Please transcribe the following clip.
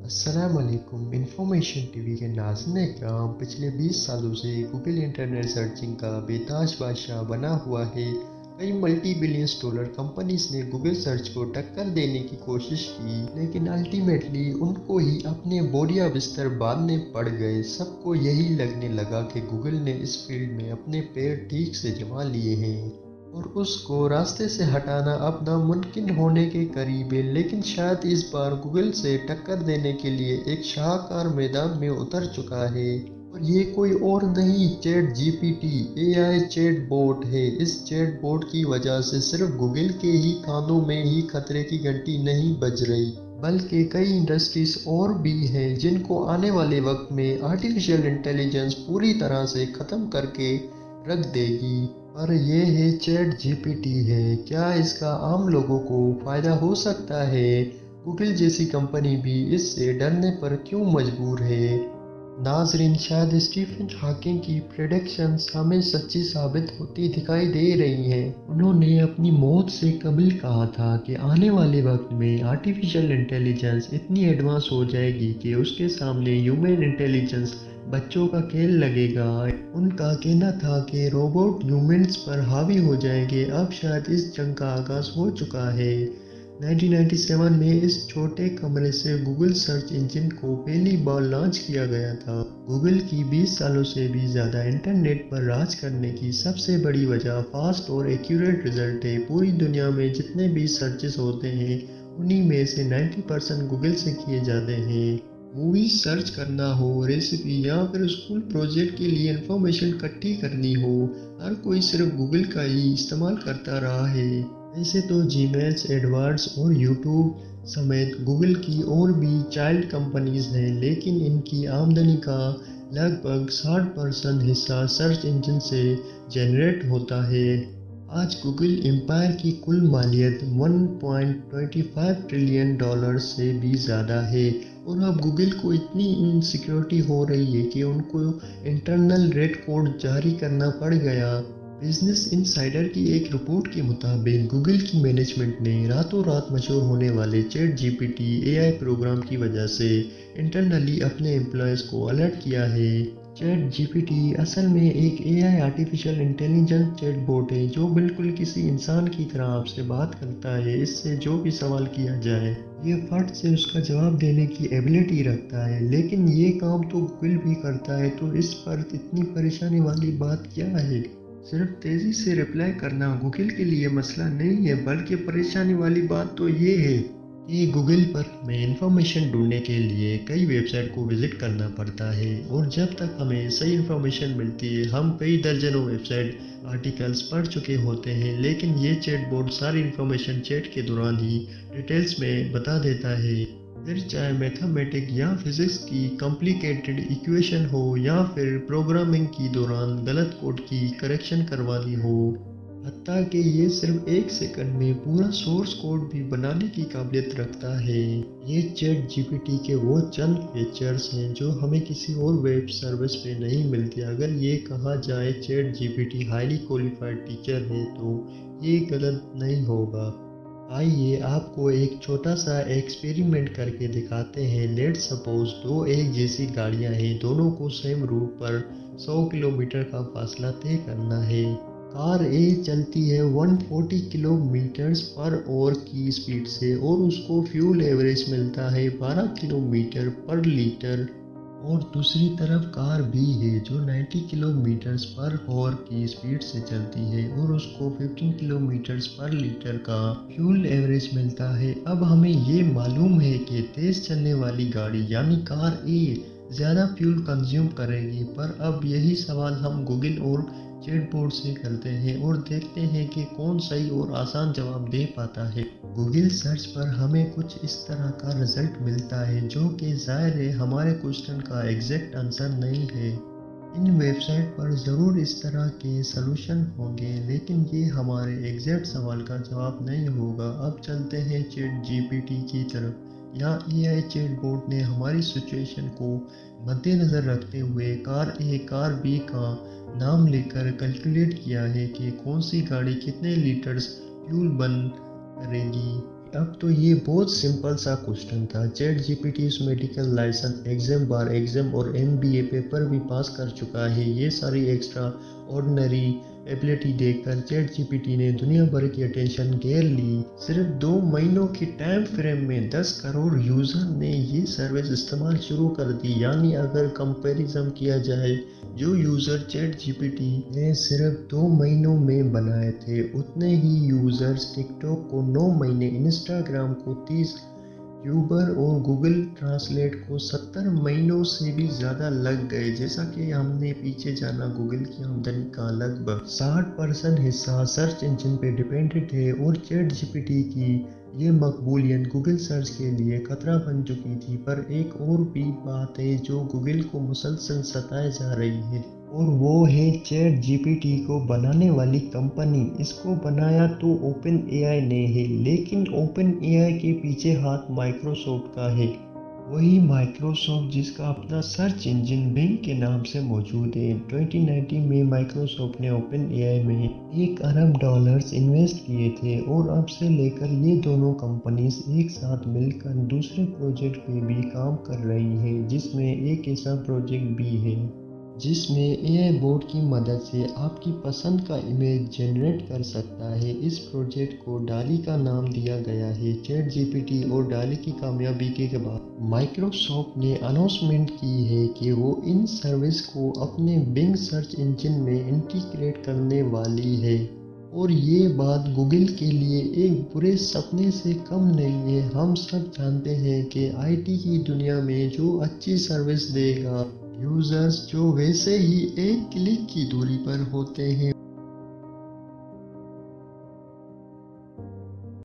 अस्सलाम वालेकुम। Information TV के नाज़रीन इकराम, पिछले 20 सालों से गूगल इंटरनेट सर्चिंग का बेताज बादशाह बना हुआ है। कई मल्टी बिलियंस डॉलर कंपनीज ने गूगल सर्च को टक्कर देने की कोशिश की, लेकिन अल्टीमेटली उनको ही अपने बोरिया बिस्तर बांधने पड़ गए। सबको यही लगने लगा कि गूगल ने इस फील्ड में अपने पैर ठीक से जमा लिए हैं और उसको रास्ते से हटाना अब नामुमकिन होने के करीब है। लेकिन शायद इस बार गूगल से टक्कर देने के लिए एक शाहकार मैदान में उतर चुका है, और ये कोई और नहीं, chat GPT AI chat bot है। इस चैट बोट की वजह से सिर्फ गूगल के ही कानों में ही खतरे की घंटी नहीं बज रही, बल्कि कई इंडस्ट्रीज और भी हैं जिनको आने वाले वक्त में आर्टिफिशियल इंटेलिजेंस पूरी तरह से ख़त्म करके रख देगी। पर यह है चैट जीपीटी है, क्या इसका आम लोगों को फ़ायदा हो सकता है? गूगल जैसी कंपनी भी इससे डरने पर क्यों मजबूर है? नाजरीन, शायद स्टीफन हॉकिंग की प्रेडिक्शंस हमें सच्ची साबित होती दिखाई दे रही हैं। उन्होंने अपनी मौत से कबल कहा था कि आने वाले वक्त में आर्टिफिशियल इंटेलिजेंस इतनी एडवांस हो जाएगी कि उसके सामने ह्यूमन इंटेलिजेंस बच्चों का खेल लगेगा। उनका कहना था कि रोबोट ह्यूमंस पर हावी हो जाएंगे। अब शायद इस जंग का आगाज हो चुका है। 1997 में इस छोटे कमरे से गूगल सर्च इंजन को पहली बार लॉन्च किया गया था। गूगल की 20 सालों से भी ज़्यादा इंटरनेट पर राज करने की सबसे बड़ी वजह फास्ट और एक्यूरेट रिजल्ट है। पूरी दुनिया में जितने भी सर्चेस होते हैं उन्हीं में से 90% गूगल से किए जाते हैं। मूवी सर्च करना हो, रेसिपी या फिर स्कूल प्रोजेक्ट के लिए इंफॉर्मेशन इकट्ठी करनी हो, हर कोई सिर्फ गूगल का ही इस्तेमाल करता रहा है। वैसे तो जीमेल्स, एडवर्ड्स और यूट्यूब समेत गूगल की और भी चाइल्ड कंपनीज हैं, लेकिन इनकी आमदनी का लगभग 60% हिस्सा सर्च इंजन से जनरेट होता है। आज गूगल एम्पायर की कुल मालियत 1.25 ट्रिलियन डॉलर से भी ज़्यादा है, और अब गूगल को इतनी इनसिक्योरिटी हो रही है कि उनको इंटरनल रेड कोड जारी करना पड़ गया। बिजनेस इनसाइडर की एक रिपोर्ट के मुताबिक गूगल की मैनेजमेंट ने रातों रात मशहूर होने वाले चैट जीपीटी एआई प्रोग्राम की वजह से इंटरनली अपने एम्प्लॉयज़ को अलर्ट किया है। चैट जीपीटी असल में एक AI artificial intelligence chat bot है जो बिल्कुल किसी इंसान की तरह आपसे बात करता है। इससे जो भी सवाल किया जाए ये फट से उसका जवाब देने की एबिलिटी रखता है। लेकिन ये काम तो गूगल भी करता है, तो इस पर इतनी परेशानी वाली बात क्या है? सिर्फ तेज़ी से रिप्लाई करना गूगल के लिए मसला नहीं है, बल्कि परेशानी वाली बात तो ये है कि गूगल पर हमें इंफॉर्मेशन ढूंढने के लिए कई वेबसाइट को विज़िट करना पड़ता है, और जब तक हमें सही इंफॉर्मेशन मिलती है हम कई दर्जनों वेबसाइट आर्टिकल्स पढ़ चुके होते हैं। लेकिन ये चैट बोर्ड सारी इंफॉर्मेशन चैट के दौरान ही डिटेल्स में बता देता है। फिर चाहे मैथमेटिक या फिजिक्स की कॉम्प्लिकेटेड इक्वेशन हो या फिर प्रोग्रामिंग की दौरान गलत कोड की करेक्शन करवानी हो, हत्ता कि ये सिर्फ 1 सेकंड में पूरा सोर्स कोड भी बनाने की काबिलियत रखता है। ये चैट जीपीटी के वो चंद फीचर्स हैं जो हमें किसी और वेब सर्विस पे नहीं मिलती। अगर ये कहा जाए chat GPT highly qualified teacher है तो ये गलत नहीं होगा। आइए आपको एक छोटा सा एक्सपेरिमेंट करके दिखाते हैं। लेट्स सपोज दो एक जैसी गाड़ियां हैं, दोनों को सेम रूट पर 100 किलोमीटर का फासला तय करना है। कार ए चलती है 140 किलोमीटर पर आवर की स्पीड से और उसको फ्यूल एवरेज मिलता है 12 किलोमीटर पर लीटर, और दूसरी तरफ कार बी है जो 90 किलोमीटर पर आवर की स्पीड से चलती है और उसको 15 किलोमीटर पर लीटर का फ्यूल एवरेज मिलता है। अब हमें ये मालूम है कि तेज चलने वाली गाड़ी यानी कार ए ज़्यादा फ्यूल कंज्यूम करेगी, पर अब यही सवाल हम गूगल और चैट बोर्ड से करते हैं और देखते हैं कि कौन सही और आसान जवाब दे पाता है। गूगल सर्च पर हमें कुछ इस तरह का रिजल्ट मिलता है जो कि जाहिर है हमारे क्वेश्चन का एग्जैक्ट आंसर नहीं है। इन वेबसाइट पर ज़रूर इस तरह के सलूशन होंगे, लेकिन ये हमारे एग्जैक्ट सवाल का जवाब नहीं होगा। अब चलते हैं चैट जीपीटी की तरफ। यहाँ एआई चैट बोर्ड ने हमारी सिचुएशन को मद्देनज़र रखते हुए कार ए कार बी का नाम लेकर कैलकुलेट किया है कि कौन सी गाड़ी कितने लीटर्स फ्यूल बर्न करेगी। अब तो ये बहुत सिंपल सा क्वेश्चन था। चैट जीपीटी इस मेडिकल लाइसेंस, एग्जाम बार एग्जाम और एमबीए पेपर भी पास कर चुका है। ये सारी एक्स्ट्रा ऑर्डिनरी एबिलिटी देखकर चैट जीपीटी ने दुनिया भर की अटेंशन घेर ली। सिर्फ 2 महीनों के टाइम फ्रेम में 10 करोड़ यूजर ने ये सर्विस इस्तेमाल शुरू कर दी। यानी अगर कंपैरिजन किया जाए, जो यूजर चैट जीपीटी ने सिर्फ 2 महीनों में बनाए थे, उतने ही यूजर्स टिकटॉक को 9 महीने, इंस्टाग्राम को 30, यूबर और गूगल ट्रांसलेट को 70 महीनों से भी ज़्यादा लग गए। जैसा कि हमने पीछे जाना, गूगल की आमदनी का लगभग 60% हिस्सा सर्च इंजन पे डिपेंडेंट है और चैट जीपीटी की ये मकबूलियत गूगल सर्च के लिए खतरा बन चुकी थी। पर एक और भी बात है जो गूगल को मुसलसल सताए जा रही है, और वो है चैट जीपीटी को बनाने वाली कंपनी। इसको बनाया तो ओपन एआई ने है, लेकिन ओपन एआई के पीछे हाथ माइक्रोसॉफ्ट का है। वही माइक्रोसॉफ्ट जिसका अपना सर्च इंजन बिंग के नाम से मौजूद है। 2019 में माइक्रोसॉफ्ट ने ओपन एआई में $1 अरब इन्वेस्ट किए थे और अब से लेकर ये दोनों कंपनीज एक साथ मिलकर दूसरे प्रोजेक्ट पे भी काम कर रही हैं, जिसमें एक ऐसा प्रोजेक्ट भी है जिसमें एआई बोर्ड की मदद से आपकी पसंद का इमेज जनरेट कर सकता है। इस प्रोजेक्ट को डाली का नाम दिया गया है। चैट जीपीटी और डाली की कामयाबी के बाद माइक्रोसॉफ्ट ने अनाउंसमेंट की है कि वो इन सर्विस को अपने बिंग सर्च इंजन में इंटीग्रेट करने वाली है। और ये बात गूगल के लिए एक बुरे सपने से कम नहीं है। हम सब जानते हैं कि आईटी की दुनिया में जो अच्छी सर्विस देगा यूजर्स, जो वैसे ही एक क्लिक की दूरी पर होते हैं,